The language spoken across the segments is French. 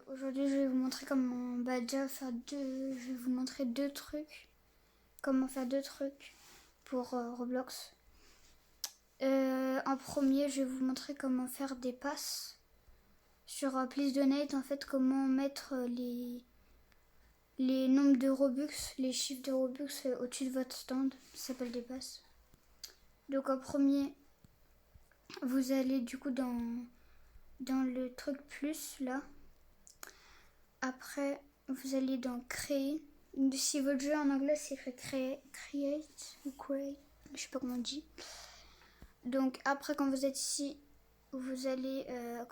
Aujourd'hui, je vais vous montrer comment déjà faire Je vais vous montrer deux trucs. Comment faire deux trucs pour Roblox. En premier, je vais vous montrer comment faire des passes. Sur Please Donate, en fait, comment mettre les nombres de Robux, les chiffres de Robux au-dessus de votre stand. Ça s'appelle des passes. Donc en premier, vous allez du coup dans le truc plus là. Après, vous allez dans créer. Si votre jeu en anglais c'est écrit create ou create, je sais pas comment on dit. Donc après quand vous êtes ici, vous allez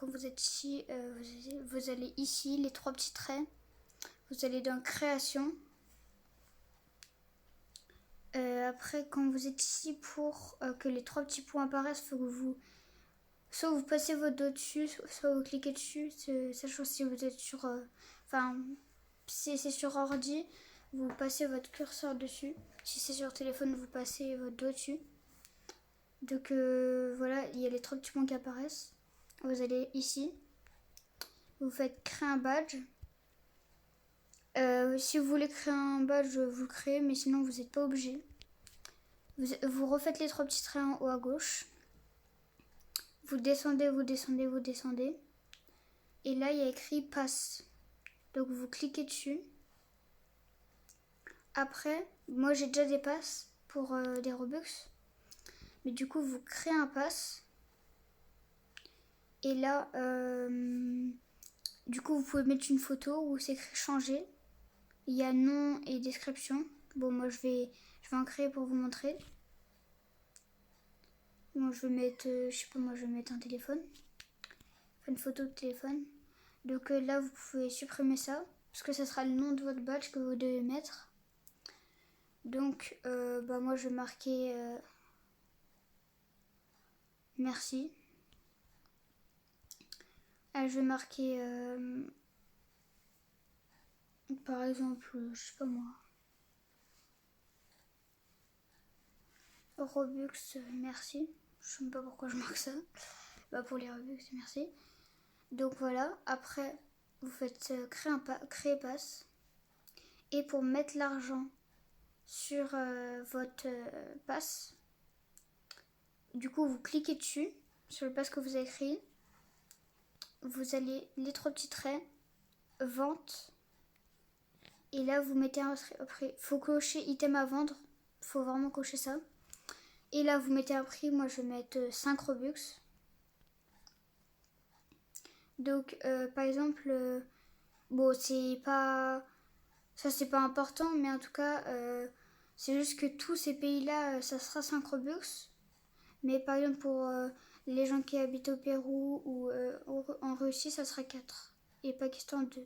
vous allez ici les trois petits traits. Vous allez dans création. Après quand vous êtes ici pour que les trois petits points apparaissent, faut que soit vous passez votre doigt dessus, soit vous cliquez dessus, sachant si vous êtes sur si c'est sur ordi, vous passez votre curseur dessus. Si c'est sur téléphone, vous passez votre doigt dessus. Donc voilà, il y a les trois petits points qui apparaissent. Vous allez ici. Vous faites créer un badge. Si vous voulez créer un badge, vous le créez, mais sinon vous n'êtes pas obligé. Vous refaites les trois petits traits en haut à gauche. Vous descendez, vous descendez, vous descendez. Et là, il y a écrit passe. Donc vous cliquez dessus. Après, moi j'ai déjà des passes pour des Robux. Mais du coup, vous créez un pass. Et là, du coup, vous pouvez mettre une photo où c'est écrit changer. Il y a nom et description. Bon, moi je vais en créer pour vous montrer. Moi je vais mettre, je sais pas, moi je vais mettre un téléphone. Une photo de téléphone. Donc là, vous pouvez supprimer ça. Parce que ça sera le nom de votre badge que vous devez mettre. Donc, moi je vais marquer merci. Je vais marquer par exemple, je sais pas moi, Robux, merci. Je sais même pas pourquoi je marque ça. Pour les Robux, merci. Donc voilà, après vous faites créer passe. Et pour mettre l'argent sur votre passe, du coup vous cliquez dessus, sur le passe que vous avez créé. Vous allez les trois petits traits, vente. Et là vous mettez après, faut cocher item à vendre. Faut vraiment cocher ça. Et là vous mettez un prix, moi je vais mettre 5 Robux. Donc par exemple, bon c'est pas important, mais en tout cas c'est juste que tous ces pays là ça sera 5 Robux. Mais par exemple pour les gens qui habitent au Pérou ou en Russie ça sera 4 et Pakistan 2.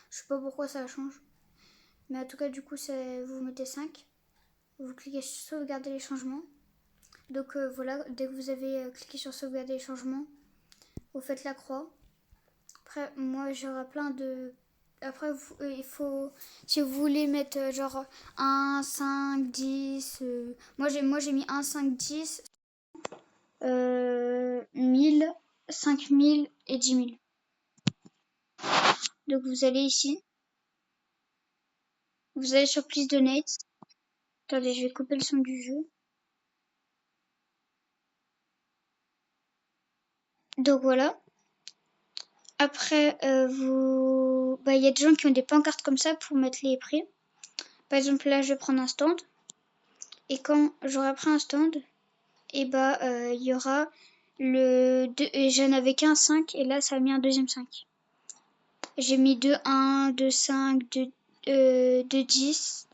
Je sais pas pourquoi ça change. Mais en tout cas du coup vous mettez 5. Vous cliquez sur sauvegarder les changements. Donc voilà, dès que vous avez cliqué sur sauvegarder les changements, vous faites la croix. Après, moi j'aurai plein de. Après, il faut. Si vous voulez mettre genre 1, 5, 10. Moi j'ai mis 1, 5, 10, 1000, 5000 et 10 000. Donc vous allez ici. Vous allez sur Please Donate. Attendez, je vais couper le son du jeu. Donc voilà. Après, il y a des gens qui ont des pancartes comme ça pour mettre les prix. Par exemple, là, je vais prendre un stand. Et quand j'aurai pris un stand, il y aura j'en avais qu'un 5 et là, ça a mis un deuxième 5. J'ai mis 2 1, 2 5, 2 10,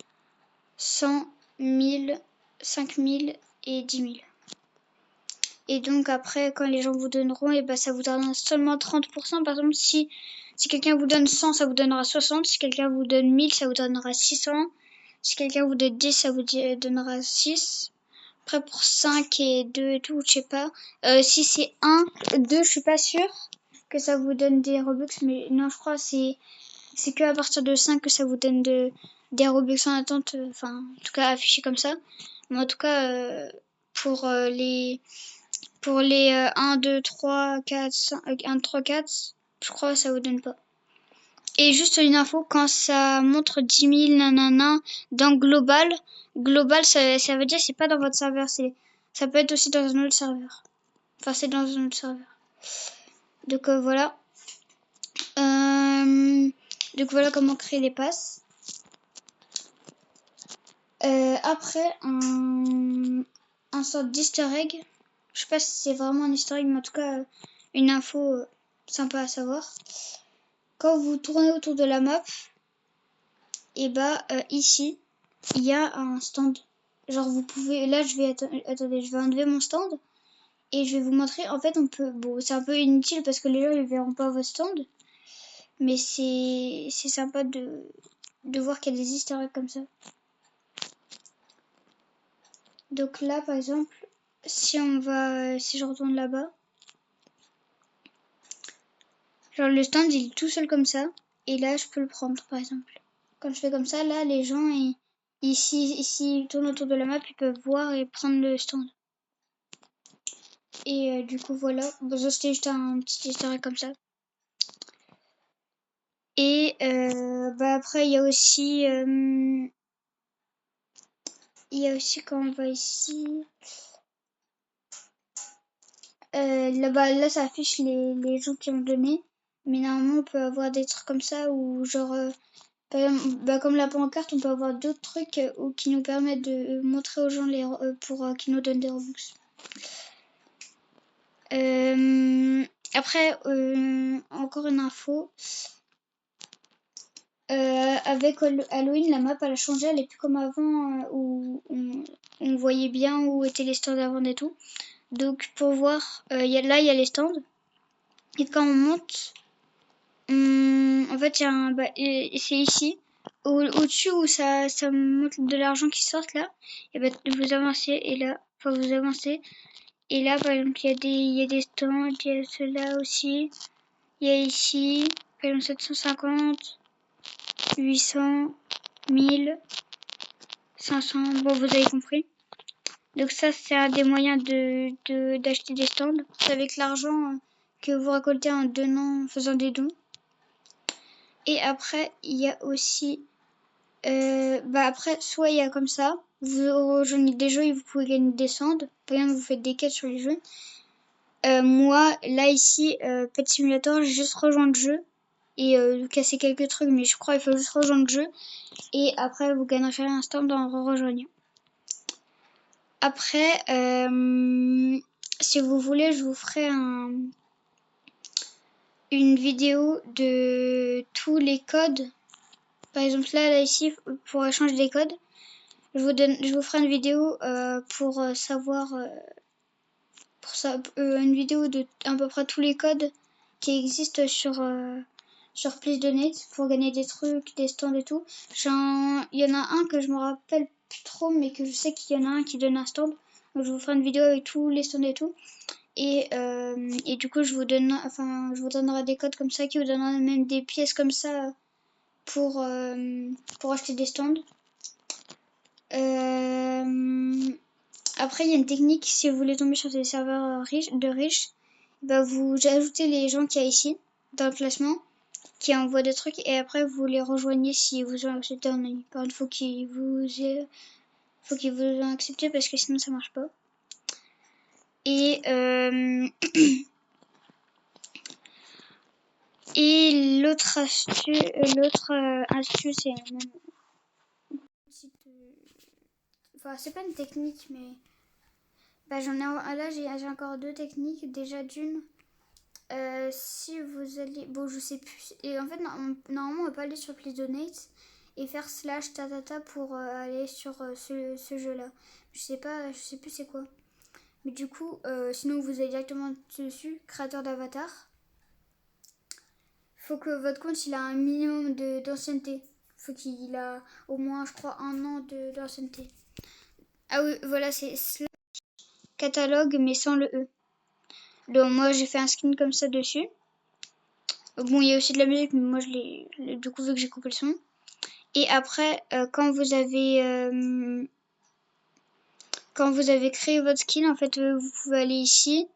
100, 1000, 5000 et 10 000. Et donc après, quand les gens vous donneront, ça vous donnera seulement 30%. Par exemple, si quelqu'un vous donne 100, ça vous donnera 60. Si quelqu'un vous donne 1000, ça vous donnera 600. Si quelqu'un vous donne 10, ça vous donnera 6. Après, pour 5 et 2 et tout, je sais pas. Si c'est 1, 2, je suis pas sûre que ça vous donne des Robux. Mais non, je crois que c'est que à partir de 5 que ça vous donne des Robux en attente. Enfin, en tout cas, affichés comme ça. Mais en tout cas, pour les 1, 2, 3, 4, 5, 1, 3, 4, je crois que ça vous donne pas. Et juste une info, quand ça montre 10 000 nanana dans global, ça veut dire que c'est pas dans votre serveur, ça peut être aussi dans un autre serveur. Enfin, c'est dans un autre serveur. Donc voilà. Donc voilà comment créer les passes. Après, un sorte d'easter egg. Je sais pas si c'est vraiment un easter egg, mais en tout cas, une info sympa à savoir. Quand vous tournez autour de la map, et ici, il y a un stand. Genre vous pouvez, là attendez, je vais enlever mon stand et je vais vous montrer. En fait, on peut, bon, c'est un peu inutile parce que les gens ils verront pas votre stand, mais c'est sympa de voir qu'il y a des easter eggs comme ça. Donc là, par exemple, si je retourne là-bas, genre le stand il est tout seul comme ça, et là je peux le prendre par exemple. Quand je fais comme ça, là les gens ici ils tournent autour de la map, ils peuvent voir et prendre le stand. Et du coup voilà, bon, ça c'était juste un petit easter egg comme ça. Et après il y a aussi quand on va ici, là ça affiche les gens qui ont donné, mais normalement on peut avoir des trucs comme ça ou genre par exemple, comme la pancarte, on peut avoir d'autres trucs qui nous permettent de montrer aux gens pour qu'ils nous donnent des Robux. Après, encore une info. Avec Halloween, la map elle a changé, elle est plus comme avant où on voyait bien où étaient les stands avant et tout. Donc pour voir, là il y a les stands. Et quand on monte, en fait il y a c'est ici. Au-dessus où ça montre de l'argent qui sort là, et vous avancez et là, enfin vous avancez. Et là par exemple il y a des stands, il y a ceux-là aussi. Il y a ici, par exemple 750, 800, 1000. 500, bon vous avez compris. Donc ça c'est un des moyens d'acheter des stands. C'est avec l'argent que vous récoltez en faisant des dons. Et après il y a aussi, après soit il y a comme ça, vous rejoignez des jeux et vous pouvez gagner des stands. Par exemple vous faites des quêtes sur les jeux. Moi là ici, Pet Simulator, j'ai juste rejoint le jeu et casser quelques trucs, mais je crois qu'il faut juste rejoindre le jeu. Et après vous gagnerez un stand en rejoignant. Après, si vous voulez, je vous ferai une vidéo de tous les codes. Par exemple, là ici, pour échanger des codes, je vous ferai une vidéo pour savoir, une vidéo de à peu près tous les codes qui existent sur Please Donate pour gagner des trucs, des stands et tout. Il y en a un que je me rappelle plus trop, mais que je sais qu'il y en a un qui donne un stand. Donc je vous ferai une vidéo avec tous les stands et tout. Et du coup je vous donnerai des codes comme ça qui vous donneront même des pièces comme ça pour acheter des stands. Après il y a une technique, si vous voulez tomber sur des serveurs riches, vous ajoutez les gens qu'il y a ici dans le classement qui envoient des trucs et après vous les rejoignez si vous ont accepté en ami. Par contre faut qu'ils vous ont accepté parce que sinon ça marche pas. Et et l'autre astuce, c'est une petite, enfin c'est pas une technique, mais j'en ai là j'ai encore deux techniques. Déjà d'une, si vous allez, bon je sais plus, et en fait normalement on peut pas aller sur Please Donate et faire slash tatata pour aller sur ce jeu là. Je sais plus c'est quoi. Mais du coup, sinon vous allez directement dessus, créateur d'avatar. Faut que votre compte il a un minimum d'ancienneté. Faut qu'il a au moins, je crois, 1 an d'ancienneté. Ah oui, voilà, c'est catalogue mais sans le E. Donc moi j'ai fait un skin comme ça dessus. Bon, il y a aussi de la musique, mais moi je l'ai du coup vu que j'ai coupé le son. Et après, quand vous avez créé votre skin, en fait, vous pouvez aller ici.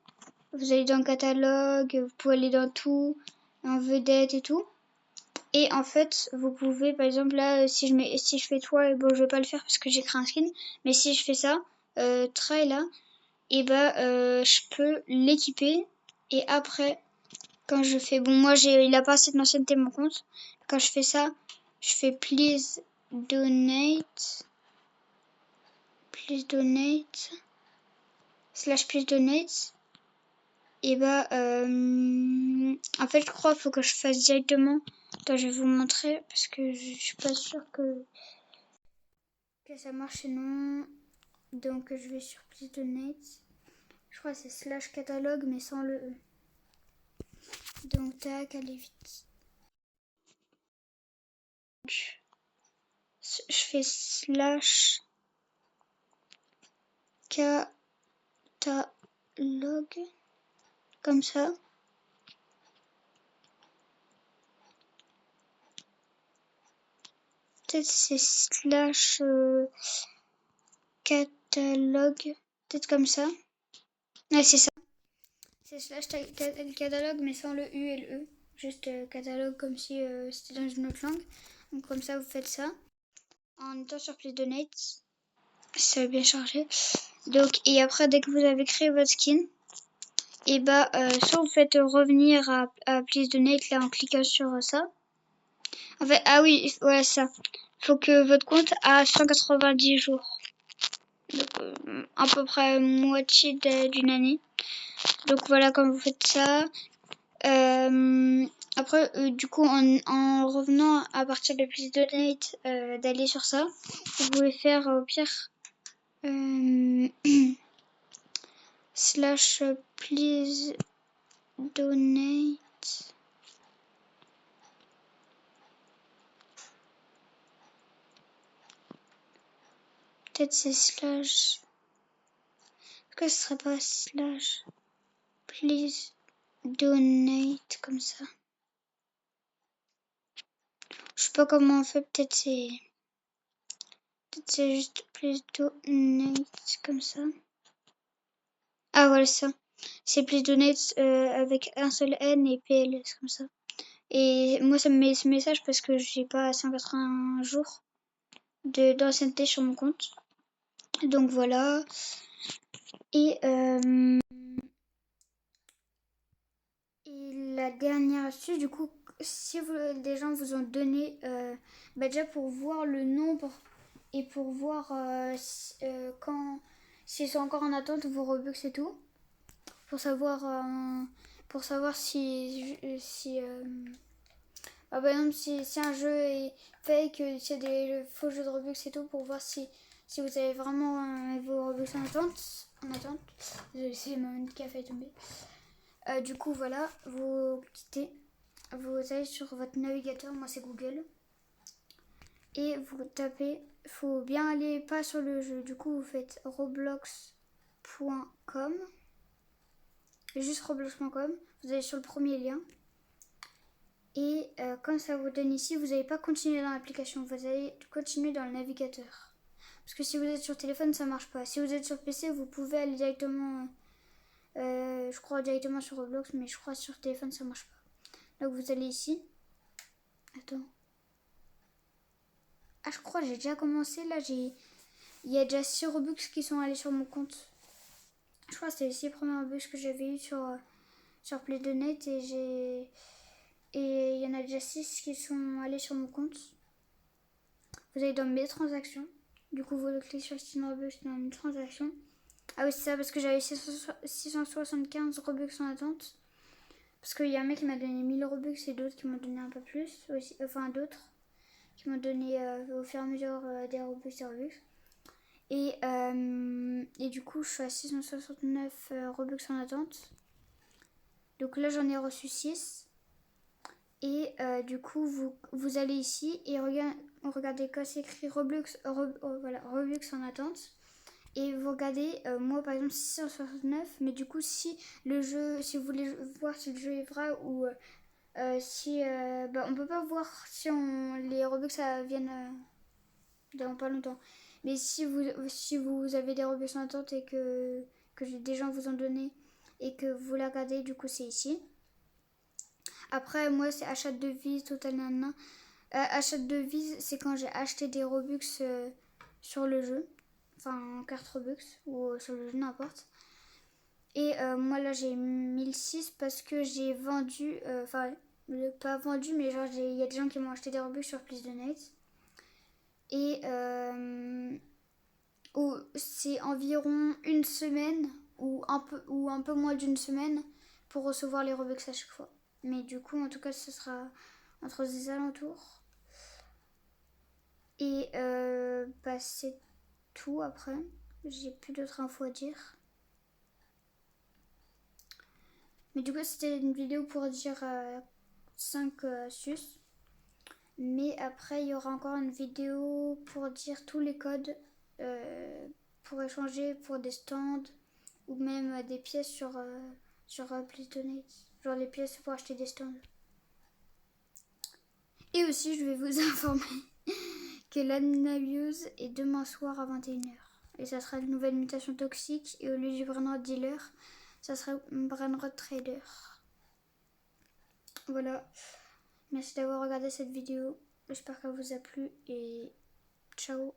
Vous allez dans le catalogue, vous pouvez aller dans tout, en vedette et tout. Et en fait, vous pouvez, par exemple, là, si je fais toi, bon, je vais pas le faire parce que j'ai créé un skin, mais si je fais ça, try là, et je peux l'équiper. Et après, quand je fais, bon, moi, il a pas assez d'ancienneté mon compte. Quand je fais ça, je fais please donate, slash please donate. Et en fait, je crois qu'il faut que je fasse directement. Attends, je vais vous montrer parce que je suis pas sûre que ça marche sinon. Donc, je vais sur Please Donate. Je crois que c'est slash catalogue, mais sans le E. Donc, tac, allez vite. Je fais slash catalogue comme ça. Peut-être c'est slash catalogue. Peut-être comme ça. Ouais, c'est ça. C'est slash catalogue, mais sans le U et le E. Juste catalogue comme si c'était dans une autre langue. Donc comme ça, vous faites ça. En étant sur Please Donate. Ça va bien chargé. Donc, et après, dès que vous avez créé votre skin, et soit vous faites revenir à Please Donate là en cliquant sur ça. En fait, ah oui, ouais, ça. Faut que votre compte a 190 jours. Donc, à peu près moitié d'une année. Donc voilà, quand vous faites ça. Après, du coup, en revenant à partir de Please Donate, d'aller sur ça, vous pouvez faire au pire slash please donate. Peut-être c'est slash. Est-ce que ce serait pas slash please donate comme ça? Je sais pas comment on fait, peut-être c'est juste please donate comme ça. Ah voilà ça. C'est please donate avec un seul N et PL, c'est comme ça. Et moi ça me met ce message parce que j'ai pas 180 jours d'ancienneté sur mon compte. Donc voilà. Et la dernière astuce, du coup, si des gens vous ont donné, déjà pour voir le nombre et pour voir s'ils sont encore en attente, vos Robux et tout, pour savoir, si par exemple, si un jeu est fake, s'il y a des faux jeux de Robux et tout, pour voir si vous avez vraiment vos Robux en attente. Désolée, c'est ma main qui a fait tomber. Du coup, voilà, vous allez sur votre navigateur, moi c'est Google, et vous tapez, faut bien aller pas sur le jeu, du coup vous faites roblox.com, juste roblox.com, vous allez sur le premier lien, et quand ça vous donne ici, vous n'allez pas continuer dans l'application, vous allez continuer dans le navigateur. Parce que si vous êtes sur téléphone, ça marche pas. Si vous êtes sur PC, vous pouvez aller directement, je crois directement sur Roblox, mais je crois sur téléphone, ça marche pas. Donc vous allez ici. Attends. Ah, je crois que j'ai déjà commencé. Là, il y a déjà 6 Robux qui sont allés sur mon compte. Je crois que c'était les 6 premiers Robux que j'avais eu sur Play Donate. Et il y en a déjà 6 qui sont allés sur mon compte. Vous allez dans mes transactions. Du coup, vous cliquez sur Steam Robux dans une transaction. Ah oui, c'est ça, parce que j'avais 675 Robux en attente. Parce qu'il y a un mec qui m'a donné 1000 Robux et d'autres qui m'ont donné un peu plus. Aussi, enfin, d'autres qui m'ont donné au fur et à mesure des Robux et Robux. Et du coup, je suis à 669 Robux en attente. Donc là, j'en ai reçu 6. Et du coup, vous allez ici et regardez quand c'est écrit Robux en attente. Et vous regardez, moi par exemple 669, mais du coup si vous voulez voir si le jeu est vrai ou on peut pas voir si les Robux ça viennent dans pas longtemps. Mais si vous avez des Robux en attente et que des gens vous ont donné et que vous la regardez, du coup c'est ici. Après, moi, c'est achat de devises, total nanana. Achat de devises, c'est quand j'ai acheté des Robux sur le jeu. Enfin, en carte Robux ou sur le jeu, n'importe. Et moi, là, j'ai 1006 parce que j'ai vendu... Enfin, pas vendu, mais genre, il y a des gens qui m'ont acheté des Robux sur Please Donate. Et c'est environ une semaine ou un peu moins d'une semaine pour recevoir les Robux à chaque fois. Mais du coup, en tout cas, ce sera entre ces alentours. Et bah, c'est tout après. J'ai plus d'autres infos à dire. Mais du coup, c'était une vidéo pour dire 5 astuces. Mais après, il y aura encore une vidéo pour dire tous les codes pour échanger pour des stands ou même des pièces sur Please Donate. Genre les pièces pour acheter des stands. Et aussi, je vais vous informer que l'Anabiose est demain soir à 21h. Et ça sera une nouvelle mutation toxique. Et au lieu du Brainrot Dealer, ça sera Brainrot Trader. Voilà. Merci d'avoir regardé cette vidéo. J'espère qu'elle vous a plu. Et ciao.